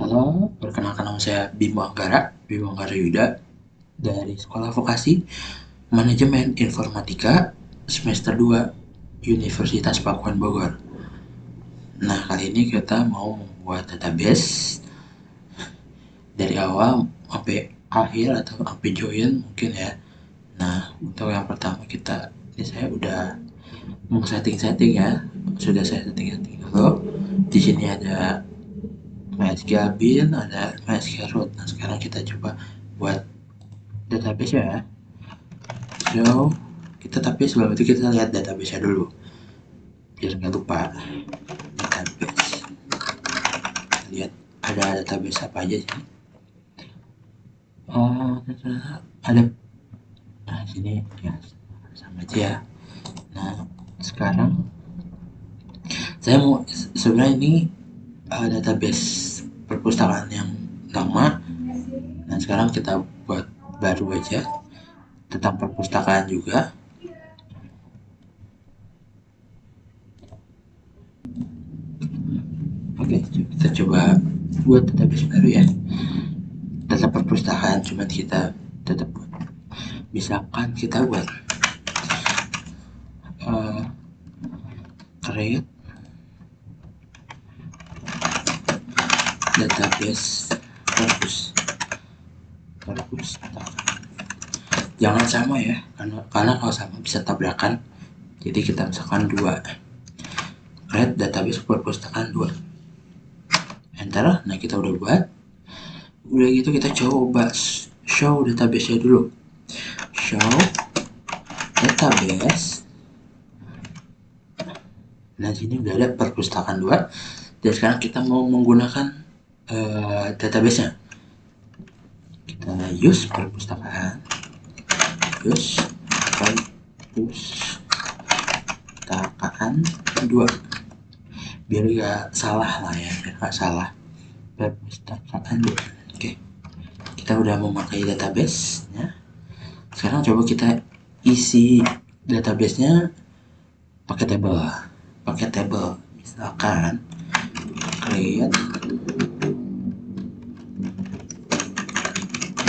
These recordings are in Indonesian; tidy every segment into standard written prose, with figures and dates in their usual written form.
Halo, perkenalkan nama saya Bimo Anggara Yuda dari Sekolah Vokasi Manajemen Informatika semester 2 Universitas Pakuan Bogor. Nah, kali ini kita mau membuat database dari awal sampai akhir atau sampai join mungkin ya. Nah, untuk yang pertama ini saya udah mau setting ya. Sudah saya setting dulu. Di sini ada MySQL bin, ada MySQL root. Nah, sekarang kita coba buat database ya. So, sebelum itu kita lihat database-nya dulu. Biar nggak lupa. Database. Lihat ada database apa aja sih. Oh, ada. Nah, sini ya sama aja ya. Nah, sekarang saya mau sebenarnya ini database perpustakaan yang lama. Nah, sekarang kita buat baru aja tentang perpustakaan juga. Oke, kita coba buat database baru ya. Data perpustakaan, cuman kita tetap buat. Misalkan kita buat create database perpustakaan. Jangan sama ya, karena kalau sama bisa tabrakan. Jadi kita misalkan 2, create database perpustakaan 2, enter. Nah, kita udah buat. Udah gitu kita coba show database-nya dulu. Show database. Nah, sini udah ada perpustakaan 2. Dan sekarang kita mau menggunakan database-nya. Kita use perpustakaan. Use perpustakaan 2. Biar gak salah lah ya, biar gak salah. Perpustakaan 2. Oke. Kita udah memakai database-nya. Sekarang coba kita isi database-nya pakai table. Misalkan create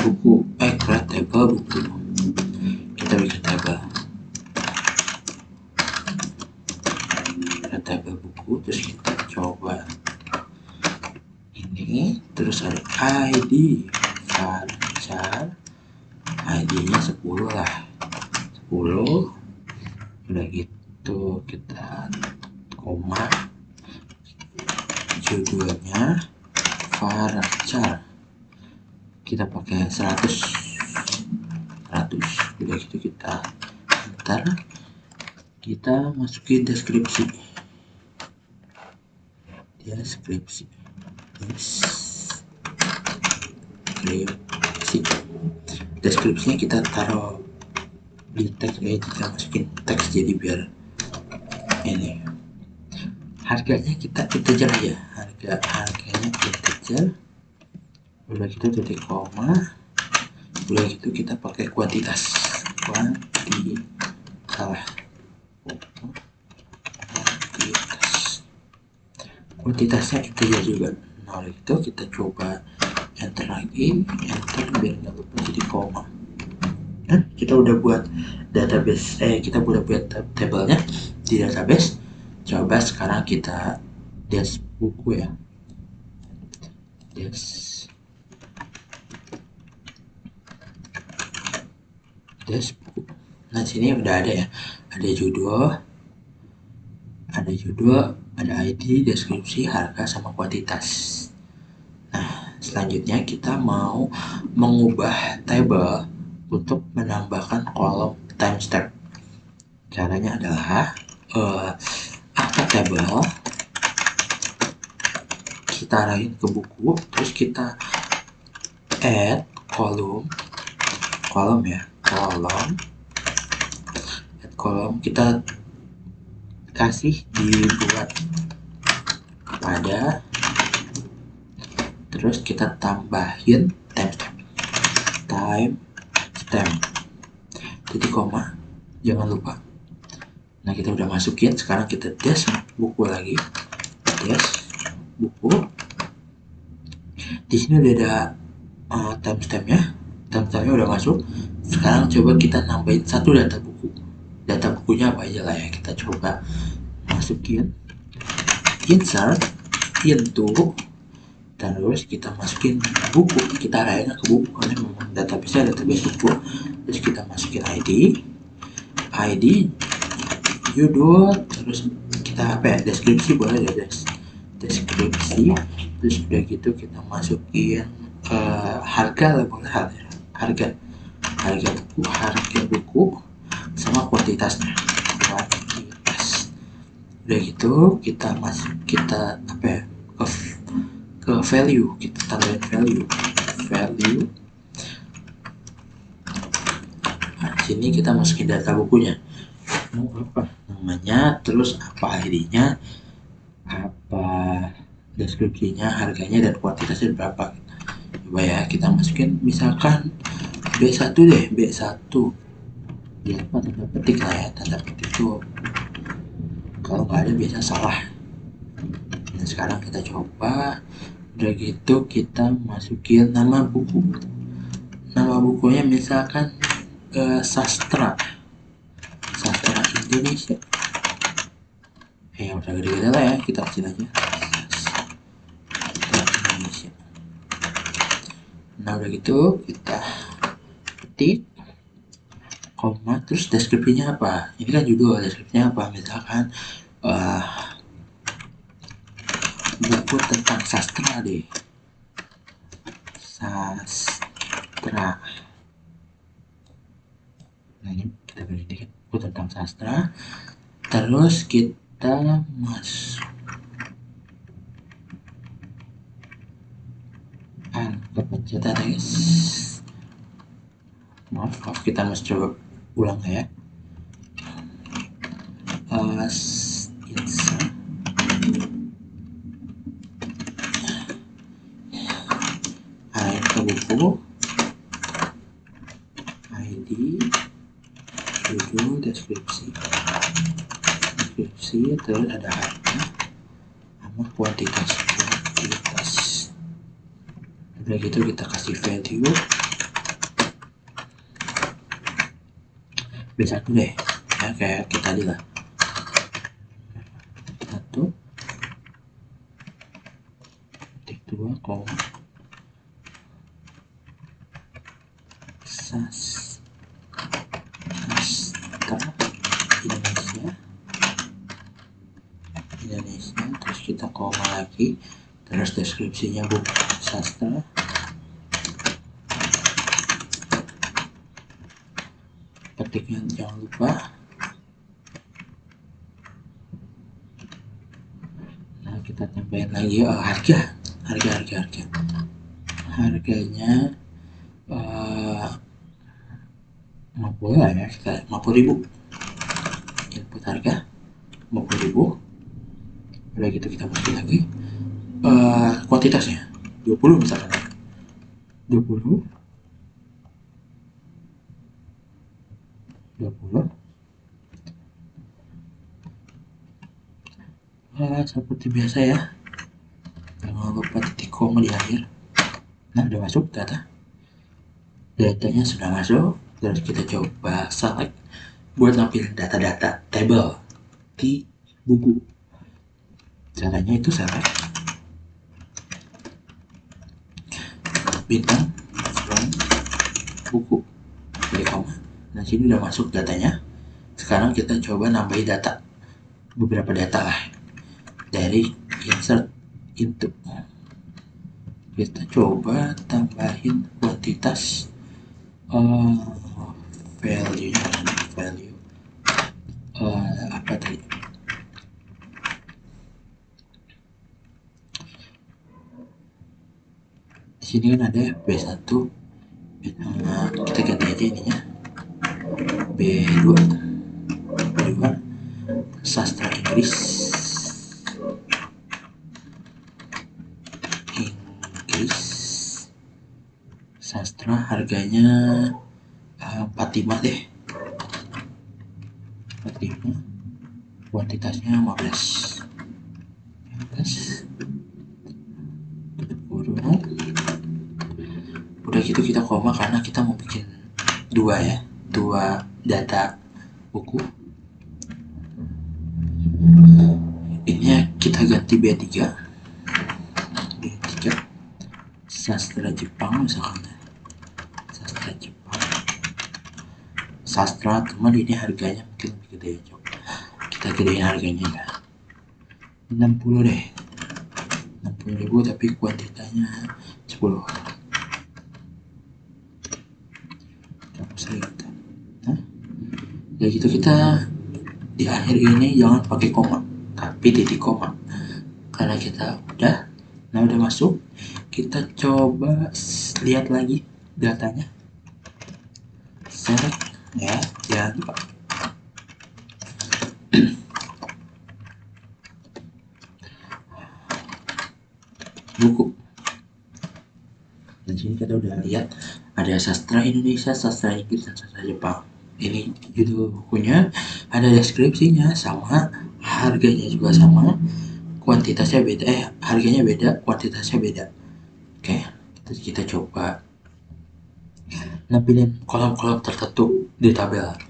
buku, create table buku. Kita bikin table. Create table buku, terus kita coba ini, terus ada ID varchar, ID-nya 10 lah. 10. Udah gitu kita koma, judulnya varchar, kita pakai 100. Udah gitu kita enter, kita masukin deskripsi. Deskripsinya kita taruh di teks ya, kita masukin teks jadi biar ini. Harganya kita integer aja, harganya integer. Udah gitu titik koma. Udah gitu kita pakai kuantitas. Kuantitasnya integer juga. Nah, udah gitu kita coba enter lagi, enter biar nggak lupa jadi koma. Dan kita udah buat database, kita udah buat tabelnya di database. Coba sekarang kita dash buku ya, dash buku. Nah, sini udah ada ya, ada judul, ada ID, deskripsi, harga, sama kuantitas. Nah, selanjutnya kita mau mengubah table untuk menambahkan kolom timestamp. Caranya adalah angkat table, kita arahin ke buku, terus kita add kolom ya, kolom kita kasih dibuat pada, terus kita tambahin timestamp, titik koma, jangan lupa. Nah, kita udah masukin, sekarang kita dash buku lagi, dash buku, Di sini udah ada timestampnya udah masuk. Sekarang coba kita nambahin satu data buku. Data bukunya apa aja lah ya, kita coba masukin insert into, terus kita masukin buku, kita arahnya ke buku karena memang database buku. Terus kita masukin ID judul, terus kita apa ya, deskripsi boleh ya, deskripsi. Terus udah gitu kita masukin harga lah, boleh harga buku sama kuantitasnya. Udah gitu kita apa ya, ke value, kita tambahin value. Nah, sini kita masukin data bukunya, mau apa namanya, terus apa ID-nya, apa deskripsinya, harganya, dan kuantitasnya berapa. Coba ya kita masukin misalkan B1 deh, B1 ya, apa tanda petik lah ya, tanda petik itu kalau nggak ada biasa salah. Nah sekarang kita coba, udah gitu kita masukin nama bukunya misalkan sastra Indonesia. Udah gede-gede lah ya, kita kecil aja, sastra Indonesia. Nah udah gitu kita ketik koma, terus deskripsinya apa, ini kan judul, deskripsinya apa, misalkan buku tentang sastra deh, sastra. Nah ini kita beri dikit, buku tentang sastra. Terus kita kepencet guys, maaf kita mesti coba ulang ya. Insert ke buku, ID, judul, deskripsi, terus ada harga sama kuantitas. Udah gitu kita kasih value B1 deh ya, kayak kita tadi lah, 1.2 sastra Indonesia, terus kita koma lagi, terus deskripsinya buku sastra, ketiknya jangan lupa. Nah kita tambahin lagi harganya 50 lah ya, kita 50.000, input harga 50.000. Udah gitu kita masukin lagi kuantitasnya 20 misalkan, 20 seperti biasa ya, jangan lupa titik koma di akhir. Nah udah masuk datanya sudah masuk. Terus kita coba select buat nampilin data-data table di buku. Caranya itu select bintang from buku dari koma. Nah sini udah masuk datanya. Sekarang kita coba nambahin data, beberapa data lah dari insert into. Kita coba tambahin kuantitas value apa tadi, di sini kan ada B1, kita ganti aja ininya B2 sastra Inggris, sastra, harganya 45 deh, 45, kuantitasnya 15, tutup kurung. Udah gitu kita koma karena kita mau bikin dua data buku. Ini kita ganti B3 sastra Jepang misalkan, sastra Jepang, sastra teman ini harganya mungkin lebih gede, coba kita gedein harganya ya 60 deh, 60.000 tapi kuantitanya 10. Nah, ya gitu kita di akhir ini jangan pakai koma tapi titik koma karena kita udah masuk. Kita coba lihat lagi datanya, select ya, jangan lupa buku. Dan sini kita udah lihat ada sastra Indonesia, sastra Inggris, dan sastra Jepang. Ini judul bukunya, ada deskripsinya sama, harganya juga sama, kuantitasnya beda, harganya beda, kuantitasnya beda. Oke, kita coba nampilin kolom-kolom tertentu di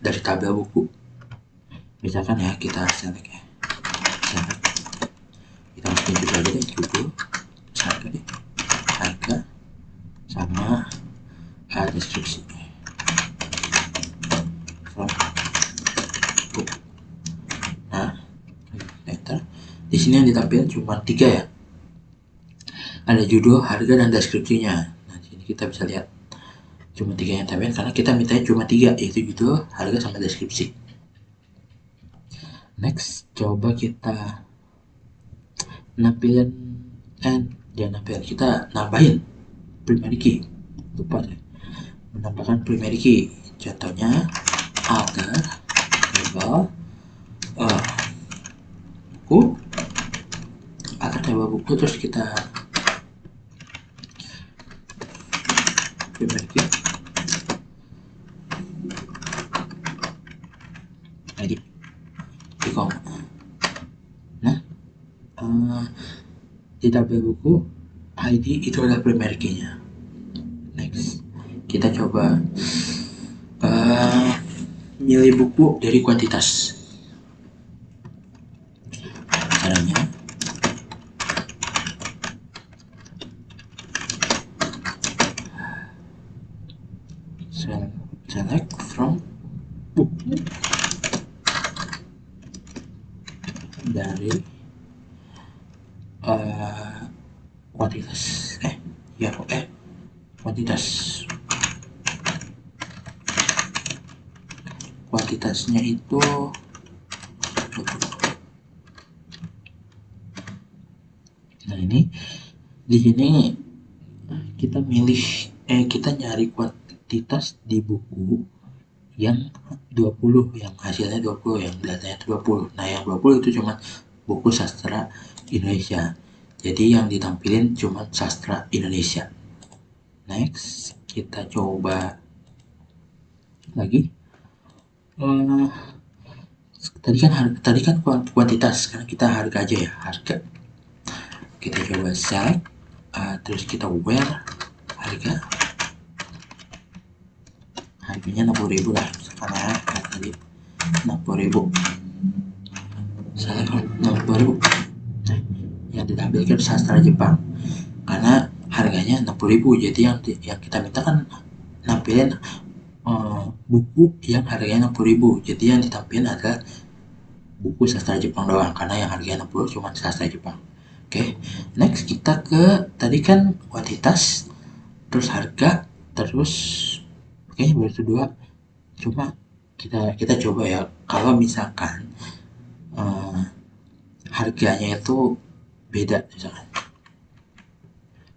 dari tabel buku. Misalkan ya kita select ya, kita masukin judul aja deh, judul, harga deh, harga sama deskripsi. Nah, enter. Di sini yang ditampilkan cuma 3 ya. Ada judul, harga, dan deskripsinya. Nah, di sini kita bisa lihat cuma 3 yang tampil karena kita mintanya cuma 3, yaitu judul, harga, sama deskripsi. Next, coba kita nampilin kita nambahin primary key. Lupa deh menambahkan primary key. Contohnya alter table buku, alter table buku, terus kita primary key lagi di koma. Nah, di tabel buku ID itu adalah primary key-nya. Next, kita coba milih buku dari kuantitas. Caranya select from buku dari kuantitas kuantitasnya itu nah ini di sini kita kita nyari kuantitas di buku yang 20, yang hasilnya 20, yang datanya 20. Nah, yang 20 itu cuma buku sastra Indonesia. Jadi yang ditampilin cuma sastra Indonesia. Next, kita coba lagi. Tadi kan kuantitas, sekarang kita harga aja ya, harga. Kita coba select, terus kita where harga. Harganya 60.000 lah, misalkan ya, tadi 60.000. Select 60.000. Nah, yang ditampilkan sastra Jepang. Karena harganya 60.000, jadi yang kita minta kan nampilin buku yang harganya 60.000. Jadi yang ditampilkan adalah buku sastra Jepang doang, karena yang harganya 60 cuma sastra Jepang. Oke, next kita ke tadi kan kuantitas, terus harga, terus baru itu 2. Cuma kita coba ya, kalau misalkan harganya itu beda, misalkan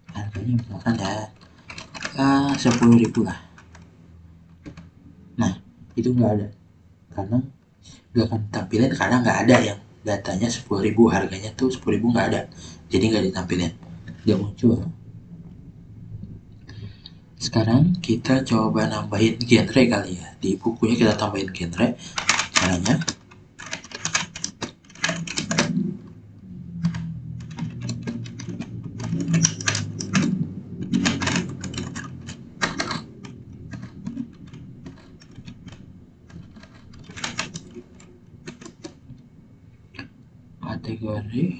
harganya misalkan ya 10.000 lah. Nah, itu nggak ada, karena nggak akan tampilin, karena nggak ada yang datanya 10.000, harganya tuh 10.000 nggak ada, jadi nggak ditampilin, nggak muncul. Sekarang kita coba nambahin genre kali ya, di bukunya kita tambahin genre. Caranya kategori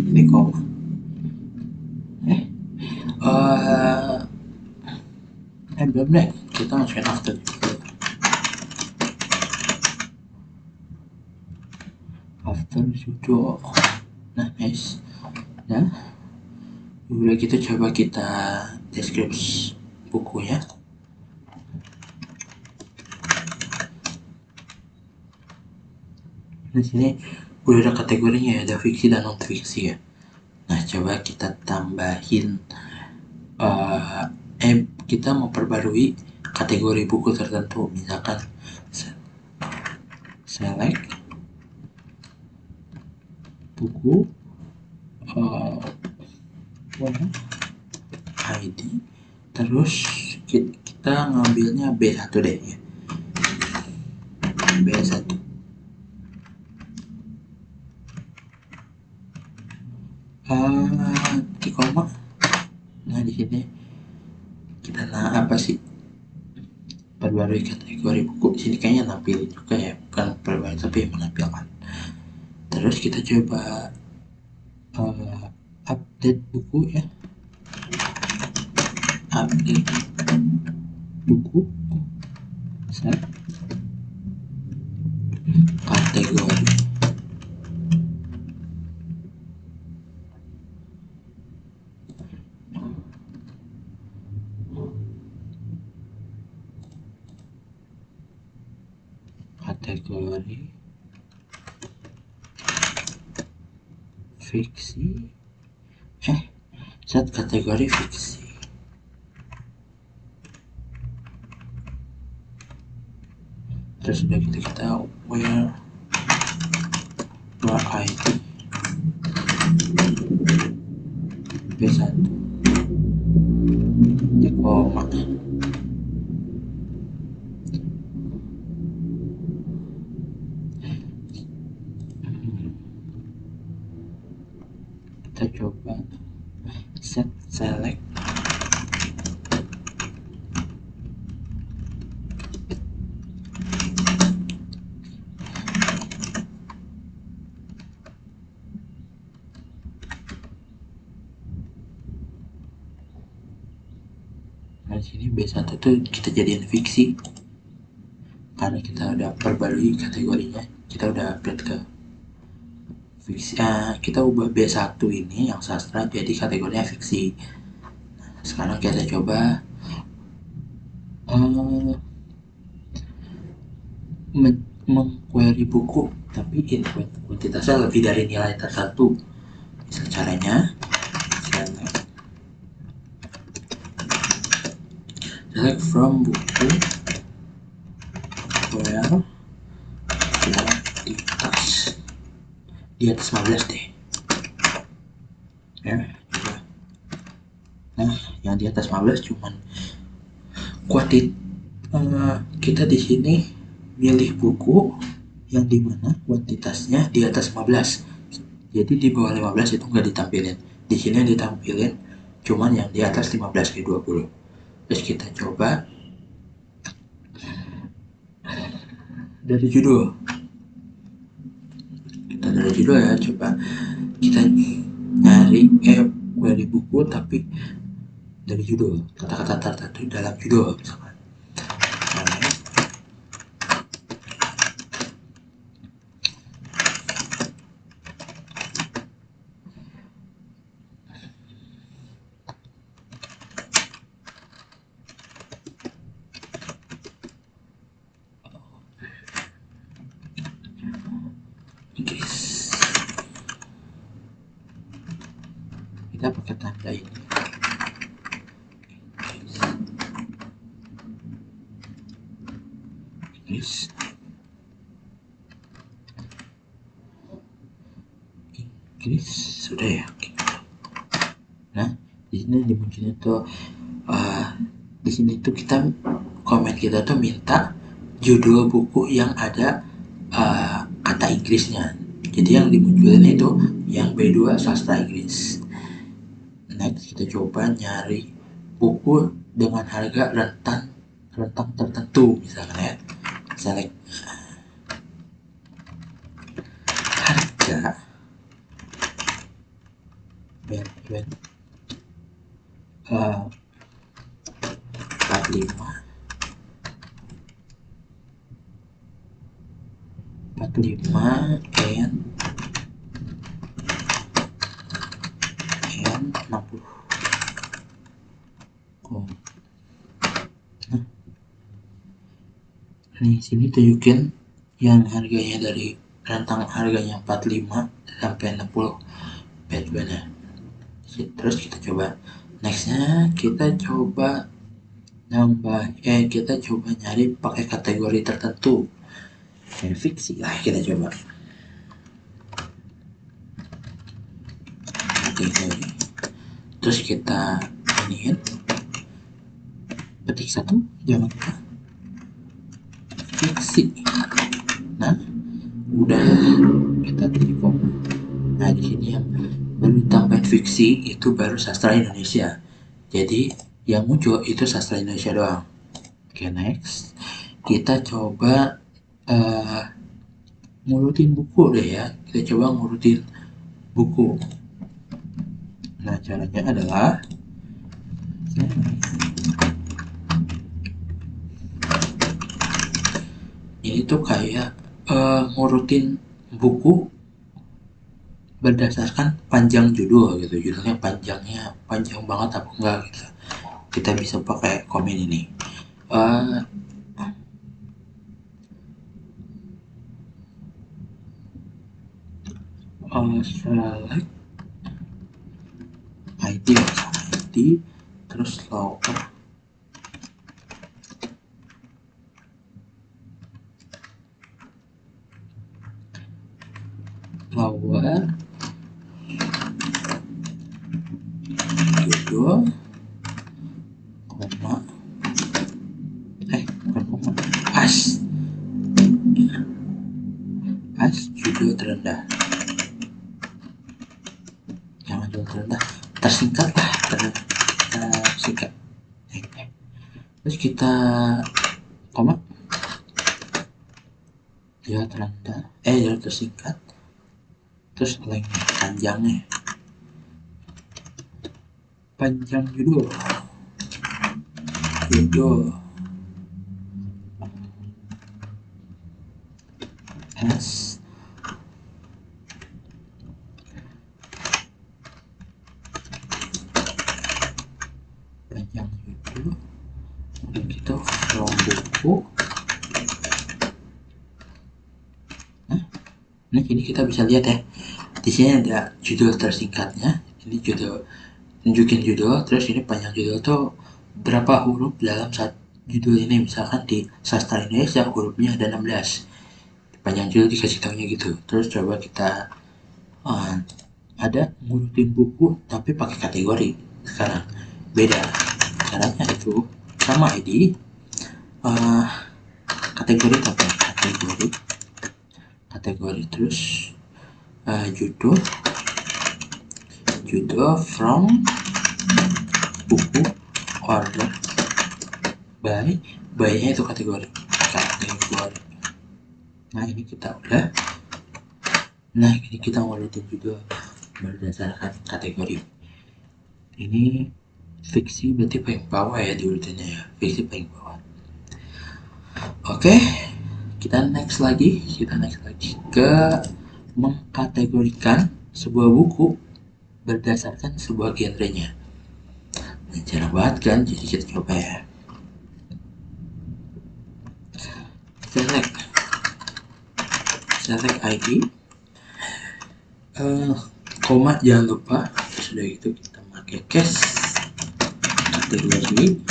ini koma. Belum deh, kita masukin after dulu. After judul. Nah, nice. Nah, udah gitu coba kita deskripsi bukunya. Di sini udah ada kategorinya ya, ada fiksi dan non fiksi ya. Nah, coba kita tambahin kita mau perbarui kategori buku tertentu, misalkan select buku ID, terus kita ngambilnya B1 deh ya, B1 di koma. Nah, di sini kita apa sih, perbarui kategori buku. Di sini kayaknya nampilin juga ya, bukan perbarui tapi menampilkan. Terus kita coba update buku ya, update buku set kategori fiksi, set kategori fiksi. Terus udah gitu kita where ID B1 di koma. Kita coba set select di sini B1 tuh kita jadiin fiksi karena kita udah perbarui kategorinya, kita udah update ke fiksi. Kita ubah B1 ini yang sastra jadi kategorinya fiksi. Sekarang kita coba mengquery buku tapi input kuantitasnya lebih dari nilai tertentu. Bisa caranya select from buku where kuantitas di atas 15 deh ya. Nah, yang di atas 15 cuman kita di sini milih buku yang dimana kuantitasnya di atas 15, jadi di bawah 15 itu nggak ditampilin. Di sini ditampilin cuman yang di atas 15 ke 20. Terus kita coba dari judul, kita dari judul ya, coba kita nyari query buku tapi dari judul, kata-kata tertentu dalam judul misalkan. Kita pakai tanda ini. Inggris sudah ya. Nah, di sini dimunculin tuh di sini tuh kita komen kita tuh minta judul buku yang ada kata sastra Inggrisnya. Jadi yang dimunculin itu yang B2 sastra Inggris. Next kita coba nyari buku dengan harga rentang tertentu, misalkan ya. Select harga band 45 and 60. Oh. Nah, nih sini tunjukin yang harganya dari rentang harganya 45 sampai 60 Batman-nya. Terus kita coba nextnya kita coba kita coba nyari pakai kategori tertentu kayak fiksi lah. Kita coba kategori, terus kita iniin petik satu, jangan lupa fiksi. Nah udah kita klik koma. Nah di sini yang baru tambahin fiksi itu baru sastra Indonesia, jadi yang muncul itu sastra Indonesia doang. Oke, next kita coba ngurutin buku deh ya. Kita coba ngurutin buku. Nah caranya adalah ini tuh kayak ngurutin buku berdasarkan panjang judul gitu. Judulnya panjang banget apa enggak gitu. Kita bisa pakai komen ini. Select ID terus lower judul koma bukan koma, as judul terendah, jangan judul terendah, tersingkat lah, tersingkat. Terus kita koma judul terendah, judul tersingkat, terus length panjang judul S panjang judul begitu from buku. Nah ini kita bisa lihat ya, di sini ada judul tersingkatnya, ini judul, tunjukin judul, terus ini panjang judul tuh berapa huruf dalam satu judul ini. Misalkan di sastra Indonesia hurufnya ada 16, panjang judul dikasih tahunya gitu. Terus coba kita ada ngurutin buku tapi pakai kategori. Sekarang beda caranya, itu sama ID kategori tapi kategori terus judul from buku order by nya itu kategori. Nah ini kita udah, nah ini kita ngurutin judul berdasarkan kategori. Ini fiksi berarti paling bawah ya diurutinnya ya, fiksi paling bawah. Oke, kita next lagi ke mengkategorikan sebuah buku berdasarkan sebuah genrenya. Nah, jarang banget kan, jadi kita coba ya. Select ID, koma jangan lupa. Sudah itu kita pakai case kategori,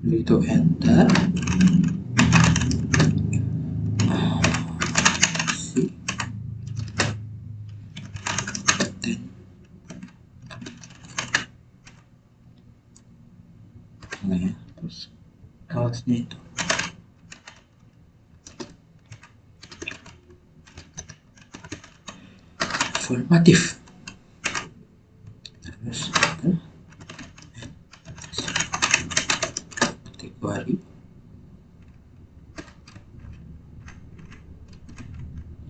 itu enter. Terus kaosnya itu informatif. Terus kategori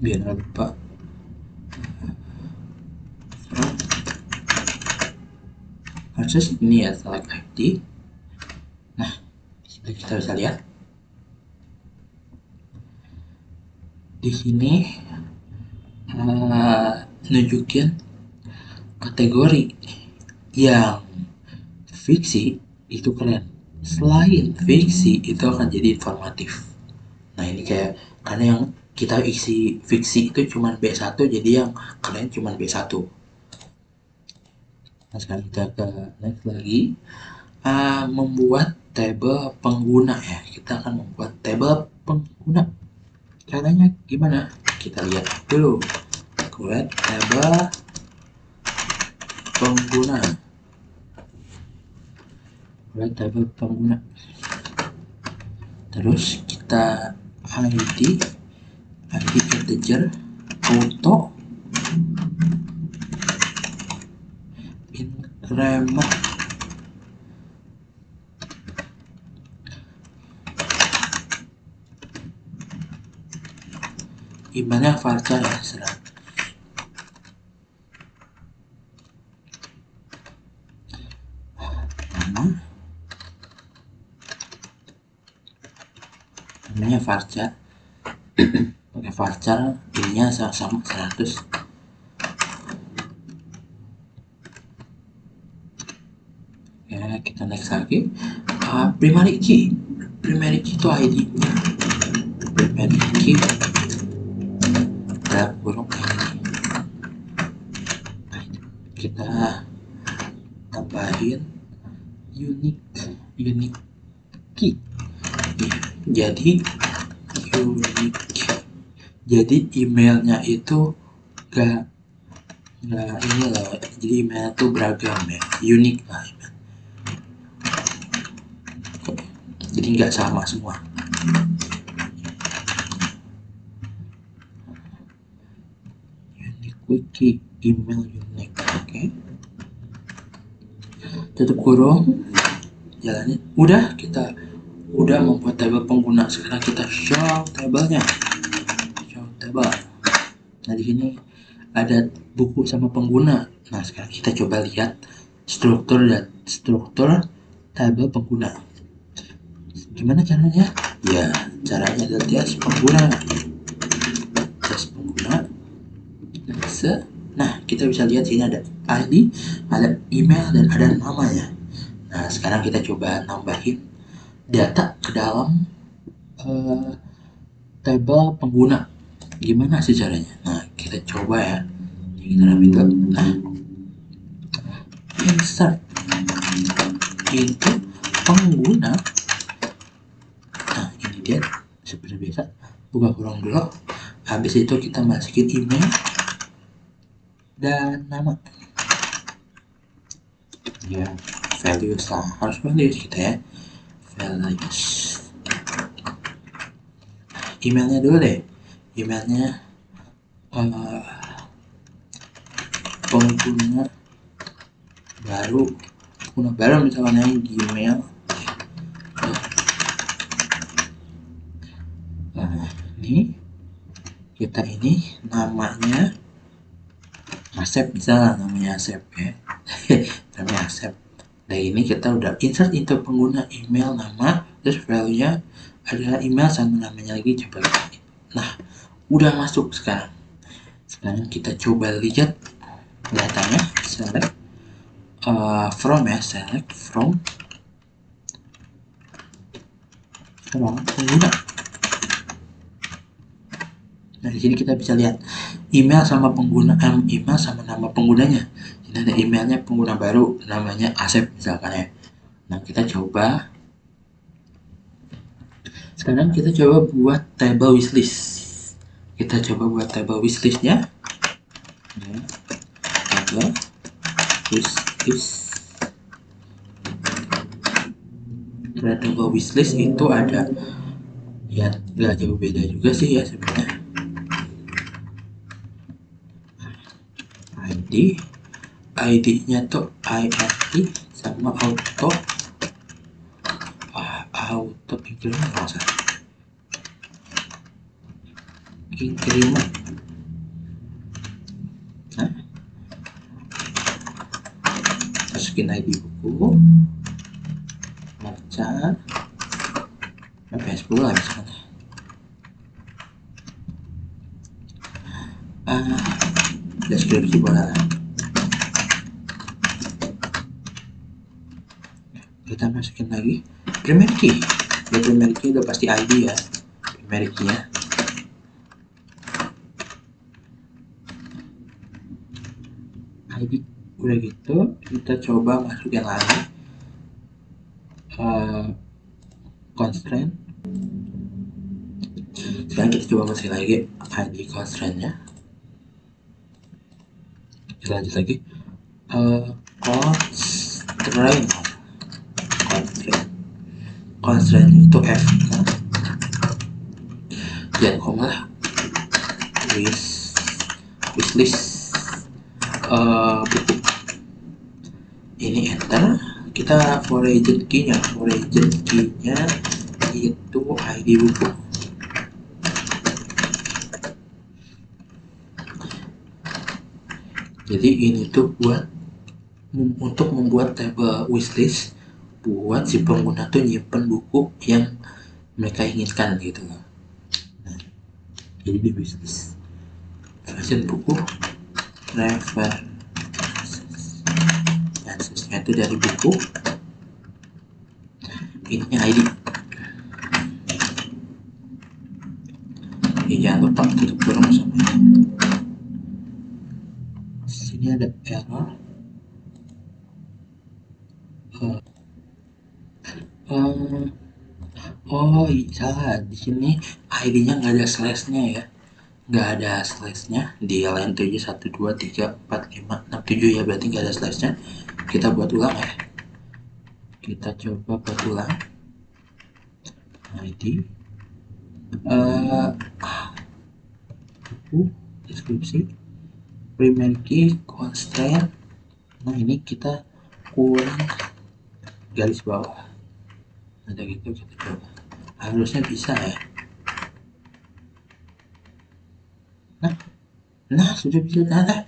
biar nggak lupa. Harusnya ini ya, select ID. Nah, di sini kita bisa lihat di sini nunjukin kategori yang fiksi itu keren, selain fiksi itu akan jadi informatif. Nah ini kayak karena yang kita isi fiksi itu cuma B1, jadi yang keren cuma B1. Nah sekarang kita ke next lagi, membuat tabel pengguna ya. Kita akan membuat tabel pengguna. Caranya gimana? Kita lihat dulu. Buat tabel pengguna. Buat tabel pengguna. Terus kita ID integer auto increment emailnya varchar ya, namanya varchar. Pakai varchar ininya sama 100. Ya kita next lagi. Primary key itu ID nya. Primary key dalam kurung ID. Kita tambahin unique key. Jadi unique, jadi emailnya itu gak ini loh, jadi emailnya tuh beragam ya, unik lah email. Jadi nggak sama semua. Unique key, email unique. Oke. Tutup kurung, jalanin. Kita udah membuat tabel pengguna. Sekarang kita show tabelnya. Show tabel. Nah di sini ada buku sama pengguna. Nah sekarang kita coba lihat struktur tabel pengguna. Gimana caranya? Ya caranya adalah tes pengguna. Nah kita bisa lihat sini ada ID, ada email, dan ada namanya. Nah sekarang kita coba nambahin data ke dalam tabel pengguna. Gimana sih caranya? Nah kita coba ya. Kita ambil dulu. Nah insert into pengguna. Nah ini dia seperti biasa, buka kurung dulu. Habis itu kita masukin email dan nama. Ya values lah, harus values kita ya, values. Emailnya dulu deh, emailnya pengguna baru misalnya Gmail. Nah ini kita ini namanya Asep, bisa namanya Asep ya. Namanya Asep. Nah ini kita udah insert into pengguna, email, nama, terus value nya ada email sama namanya lagi. Coba lihat. Nah udah masuk. Sekarang kita coba lihat datanya. Select from ya, select from pengguna. Nah di sini kita bisa lihat email sama pengguna, email sama nama penggunanya. Ini ada emailnya pengguna baru, namanya Asep misalkan ya. Nah kita coba. Sekarang kita coba buat table wishlist. Kita coba buat table wishlistnya. Table wishlist. Table wishlist itu ada ya, nggak jauh beda juga sih ya sebenarnya. ID, ID-nya tuh INT sama auto increment nggak usah, increment. Nah, masukin ID buku, baca, PS10 lah misalnya. Deskripsi boleh lah. Kita masukin lagi primary key. Ya, primary key udah pasti ID ya, primary key nya. ID udah gitu, kita coba masukin lagi constraint. Sekarang kita coba masukin lagi ID constraint-nya. Kita lanjut lagi constraint itu F. Jangan koma lah, wishlist buku. Ini enter, kita for agent key-nya itu ID buku. Jadi ini tuh untuk membuat table wishlist buat si pengguna tuh nyimpen buku yang mereka inginkan gitu loh. Nah, jadi di wishlist version buku referensinya itu dari buku, ininya ID. Jangan lupa tutup kurung sama ini. Sini ada error. Oh salah, di sini ID-nya nggak ada slash-nya ya, nggak ada slash-nya di line 7 1 2 3 4 5 6 7 ya, berarti nggak ada slash-nya. Kita buat ulang ya, kita coba buat ulang ID buku, deskripsi, primary key, constraint. Nah ini kita kurang garis bawah, ada gitu, kita coba, harusnya bisa ya. Nah sudah bisa. Nah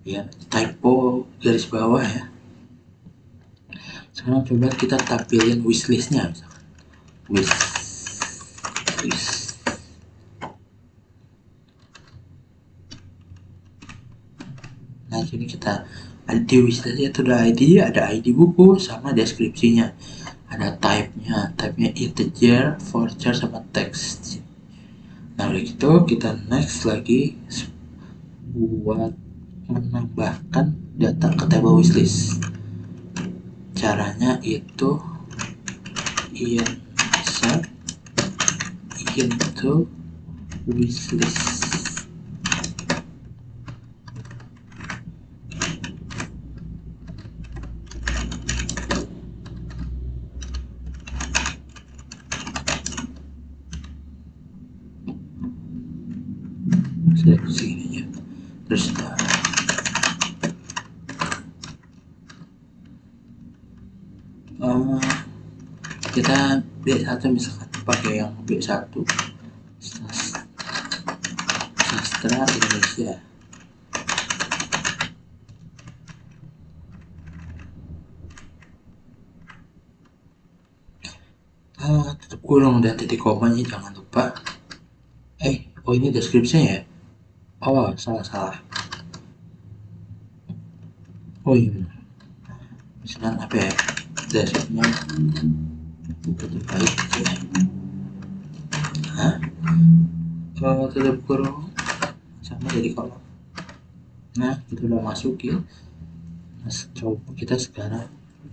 ya, typo garis bawah ya. Sekarang coba kita tampilin wishlistnya, misalkan wish. Nah sini kita di wishlistnya itu ada ID buku sama deskripsinya, ada type-nya integer, voucher sama text. Nah udah gitu kita next lagi buat menambahkan data ke table wishlist. Caranya itu insert into wishlist. Segininya terus kita B1 misalkan pakai yang B1 sastra Indonesia. Tutup kurung dan titik komanya jangan lupa. Oh ini deskripsinya ya, oh salah. Oh iya, misalkan apa ya, deskripsinya tutup baik ya. Tutup kurung sama jadi kolom. Nah kita udah masukin. Nah, coba kita sekarang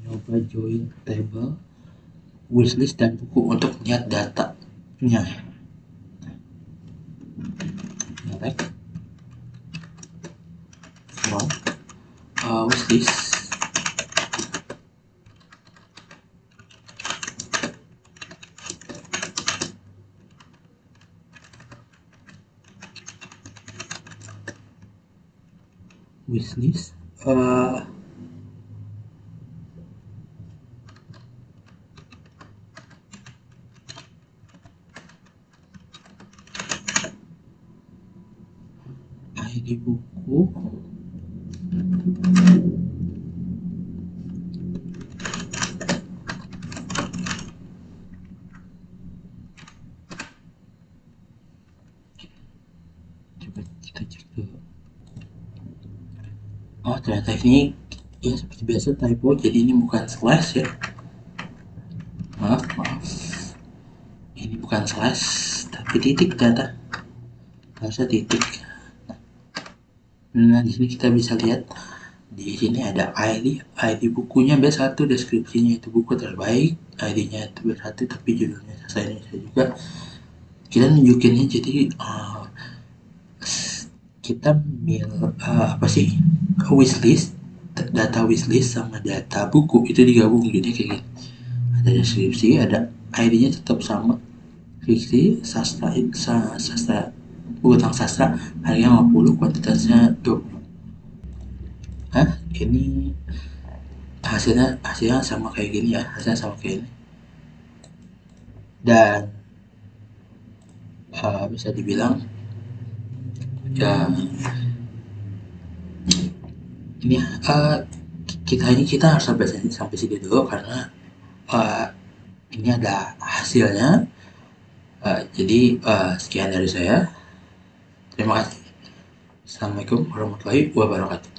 coba join table wishlist dan buku untuk melihat datanya. Select from wishlist, wishlist. ID buku. Coba kita cek dulu. Oh, ternyata ini ya seperti biasa typo, jadi ini bukan slash ya. Maaf. Ini bukan slash, tapi titik ternyata. Harusnya titik. Nah, di sini kita bisa lihat di sini ada ID bukunya B1, deskripsinya itu buku terbaik, ID-nya itu B1 tapi judulnya sastra Indonesia juga. Kita nunjukinnya jadi kita apa sih, wishlist, data wishlist sama data buku itu digabung jadi kayak gini. Ada deskripsi, ada ID-nya tetap sama, fiksi, sastra, buku tentang sastra, harganya 50, kuantitasnya 20. Ini hasilnya sama kayak gini ya, hasilnya sama kayak ini. Dan bisa dibilang ya ini kita harus sampai sini dulu karena ini ada hasilnya. Jadi sekian dari saya. Terima kasih. Assalamualaikum warahmatullahi wabarakatuh.